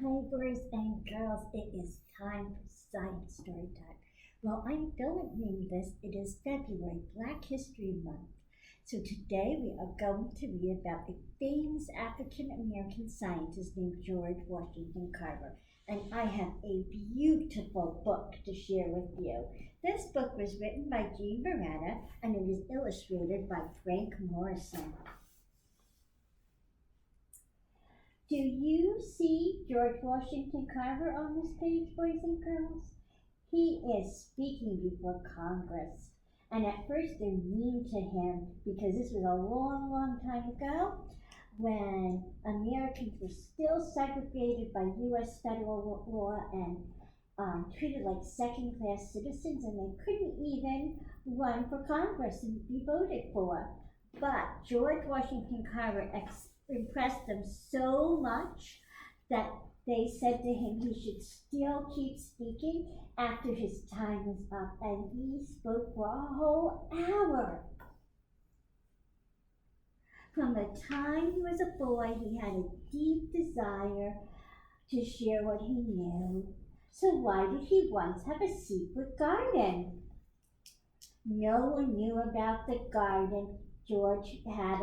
boys and girls, it is time for science story time. Well, I'm filming this. It is February, Black History Month. So today we are going to read about a famous African American scientist named George Washington Carver. And I have a beautiful book to share with you. This book was written by Barretta and it is illustrated by Frank Morrison. Do you see George Washington Carver on this page, boys and girls? He is speaking before Congress. And at first they're mean to him because this was a long, long time ago when Americans were still segregated by U.S. federal law and treated like second-class citizens, and they couldn't even run for Congress and be voted for. But George Washington Carver impressed them so much that they said to him he should still keep speaking after his time was up, and he spoke for a whole hour. From the time he was a boy, he had a deep desire to share what he knew. So why did he once have a secret garden? No one knew about the garden George had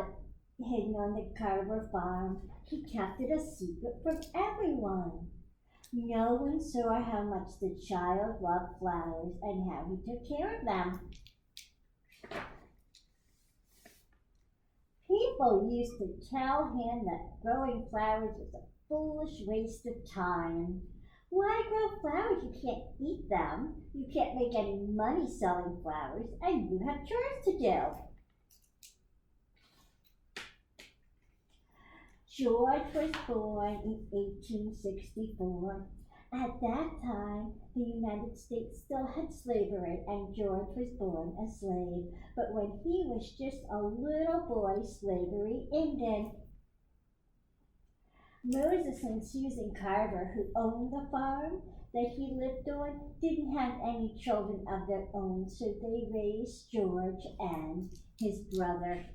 hidden on the Carver farm. He kept it a secret from everyone. No one saw how much the child loved flowers and how he took care of them. People used to tell him that growing flowers was a foolish waste of time. Why grow flowers? You can't eat them. You can't make any money selling flowers, and you have chores to do. George was born in 1864. At that time, the United States still had slavery, and George was born a slave. But when he was just a little boy, slavery ended. Moses and Susan Carver, who owned the farm that he lived on, didn't have any children of their own, so they raised George and his brother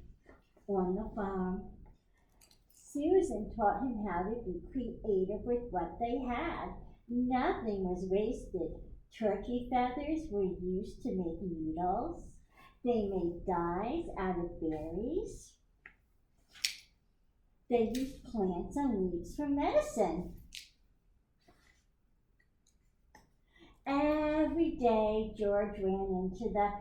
on the farm. Susan taught him how to be creative with what they had. Nothing was wasted. Turkey feathers were used to make needles. They made dyes out of berries. They used plants and leaves for medicine. Every day, George ran into the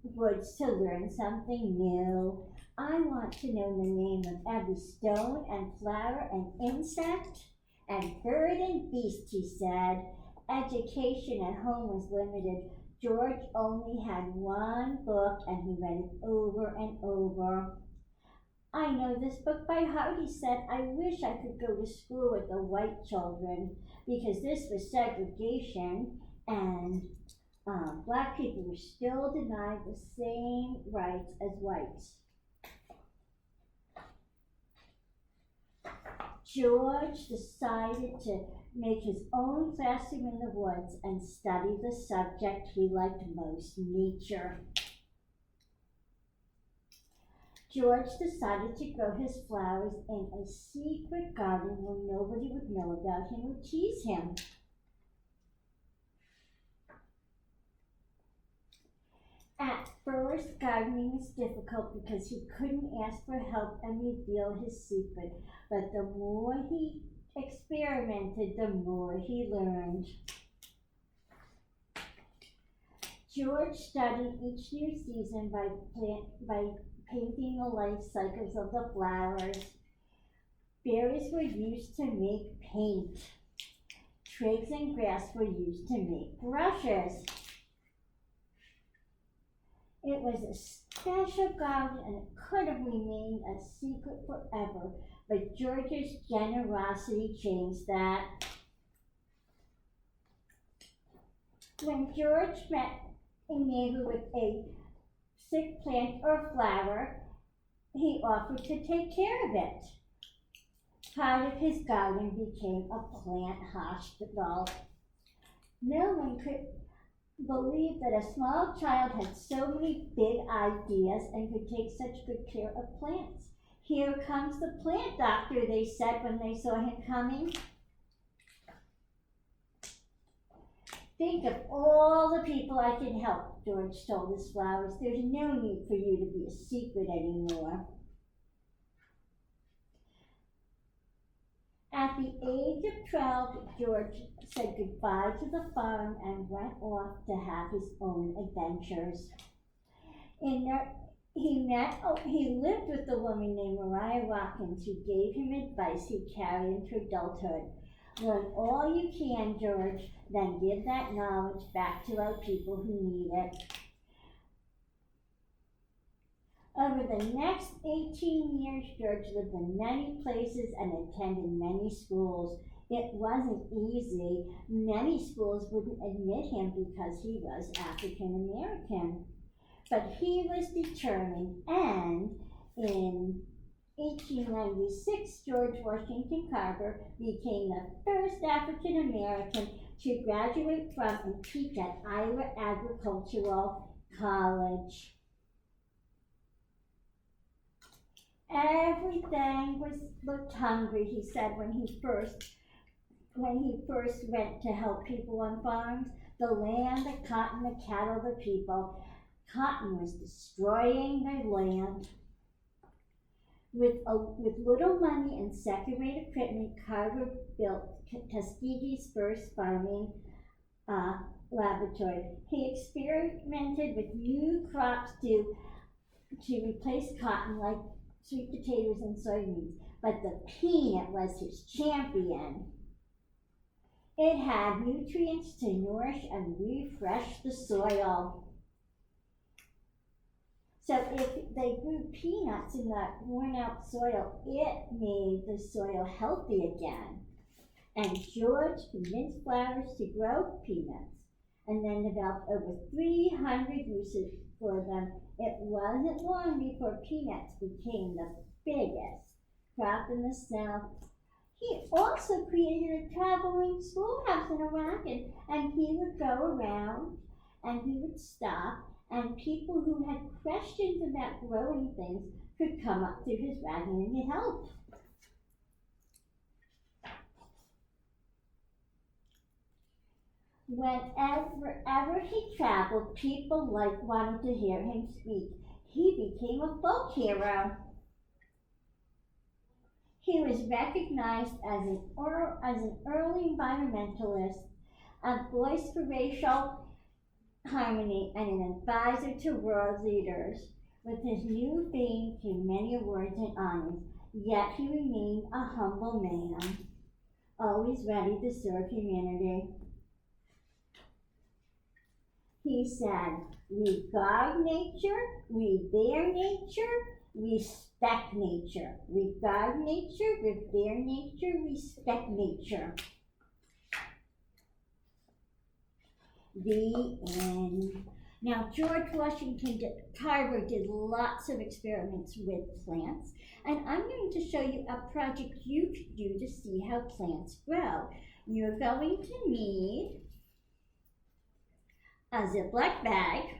woods to learn something new. I want to know the name of every stone and flower and insect and bird and beast, he said. Education at home was limited. George only had one book and he read it over and over. I know this book by heart, he said. I wish I could go to school with the white children because this was segregation and black people were still denied the same rights as whites. George decided to make his own classroom in the woods and study the subject he liked most, nature. George decided to grow his flowers in a secret garden where nobody would know about him or tease him. At first, gardening was difficult because he couldn't ask for help and reveal his secret. But the more he experimented, the more he learned. George studied each new season by painting the life cycles of the flowers. Berries were used to make paint. Twigs and grass were used to make brushes. It was a special garden and it could have remained a secret forever, but George's generosity changed that. When George met a neighbor with a sick plant or flower, he offered to take care of it. Part of his garden became a plant hospital. No one could believe that a small child had so many big ideas and could take such good care of plants. Here comes the plant doctor, they said when they saw him coming. Think of all the people I can help, George told his flowers. There's no need for you to be a secret anymore. At the age of 12, George said goodbye to the farm and went off to have his own adventures. He lived with a woman named Mariah Watkins who gave him advice he'd carry into adulthood. Learn all you can, George, then give that knowledge back to our people who need it. Over the next 18 years, George lived in many places and attended many schools. It wasn't easy. Many schools wouldn't admit him because he was African American. But he was determined, and in 1896, George Washington Carver became the first African American to graduate from and teach at Iowa Agricultural College. Everything looked hungry, he said when he first went to help people on farms. The land, the cotton, the cattle, the people. Cotton was destroying their land. With little money and second-rate equipment, Carver built Tuskegee's first farming laboratory. He experimented with new crops to replace cotton, like sweet potatoes and soybeans, but the peanut was his champion. It had nutrients to nourish and refresh the soil. So if they grew peanuts in that worn-out soil, it made the soil healthy again. And George convinced flowers to grow peanuts and then developed over 300 uses for them. It wasn't long before peanuts became the biggest crop in the South. He also created a traveling schoolhouse in a wagon, and he would go around and he would stop, and people who had questions about growing things could come up to his wagon and get help. Whenever he traveled, people wanted to hear him speak. He became a folk hero. He was recognized as an early environmentalist, a voice for racial harmony, and an advisor to world leaders. With his new fame came many awards and honors, yet he remained a humble man, always ready to serve humanity. He said, "We guard nature, revere nature, respect nature. We guard nature, revere nature, respect nature." The end. Now, George Washington Carver did lots of experiments with plants, and I'm going to show you a project you could do to see how plants grow. You're going to need a Ziploc bag,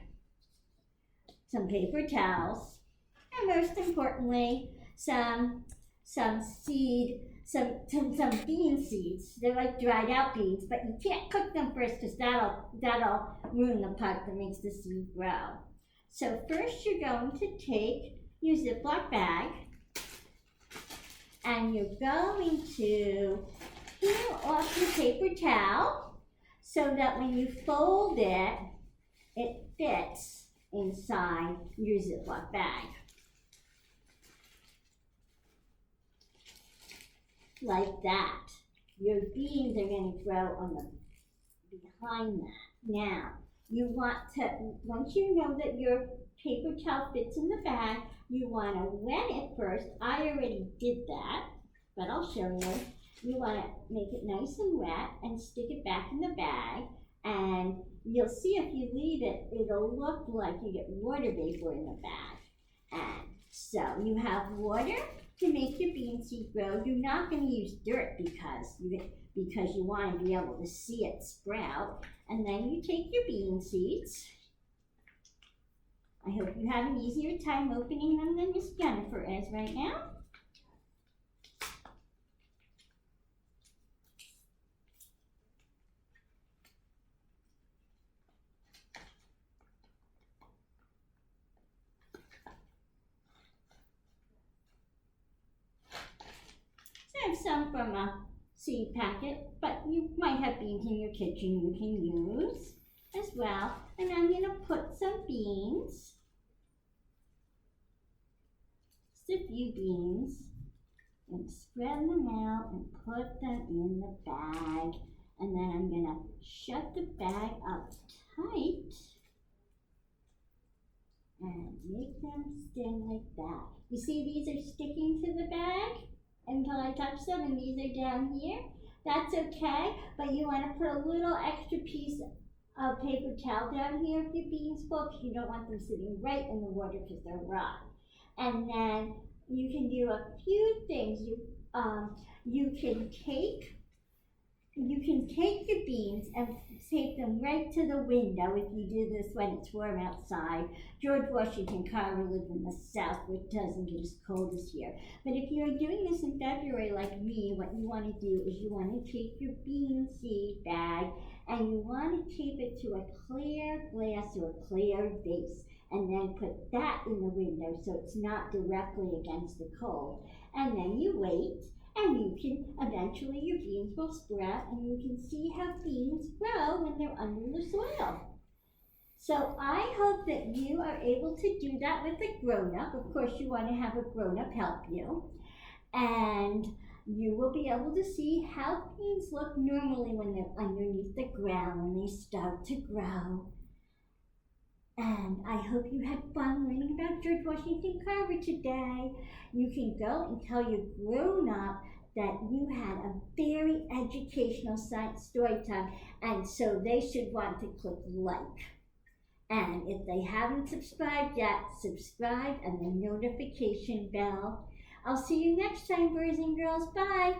some paper towels, and most importantly, some bean seeds. They're like dried out beans, but you can't cook them first because that'll ruin the part that makes the seed grow. So first you're going to take your Ziploc bag and you're going to peel off your paper towel so that when you fold it, it fits inside your Ziploc bag. Like that. Your beans are going to grow on behind that. Now, you want to, once you know that your paper towel fits in the bag, you want to wet it first. I already did that, but I'll show you. You want to make it nice and wet and stick it back in the bag, and you'll see if you leave it, it'll look like you get water vapor in the bag. And so you have water to make your bean seed grow. You're not going to use dirt because you want to be able to see it sprout. And then you take your bean seeds. I hope you have an easier time opening them than Miss Jennifer is right now. some from a seed packet, but you might have beans in your kitchen you can use as well. And I'm going to put some beans, just a few beans, and spread them out and put them in the bag. And then I'm going to shut the bag up tight and make them stand like that. You see these are sticking to the bag until I touch them, and these are down here. That's okay, but you want to put a little extra piece of paper towel down here if your beans fall, because you don't want them sitting right in the water because they're raw. And then you can do a few things. You can take your beans and take them right to the window if you do this when it's warm outside. George Washington Carver lived in the South where it doesn't get as cold as here. But if you're doing this in February like me, what you want to do is you want to take your bean seed bag and you want to tape it to a clear glass or a clear vase, and then put that in the window so it's not directly against the cold. And then you wait, and you can, eventually your beans will sprout, and you can see how beans grow when they're under the soil. So I hope that you are able to do that with a grown-up. Of course, you want to have a grown-up help you. And you will be able to see how beans look normally when they're underneath the ground, when they start to grow. And I hope you had fun learning about George Washington Carver today. You can go and tell your grown-up that you had a very educational science story time, and so they should want to click like. And if they haven't subscribed yet, subscribe and the notification bell. I'll see you next time, boys and girls. Bye.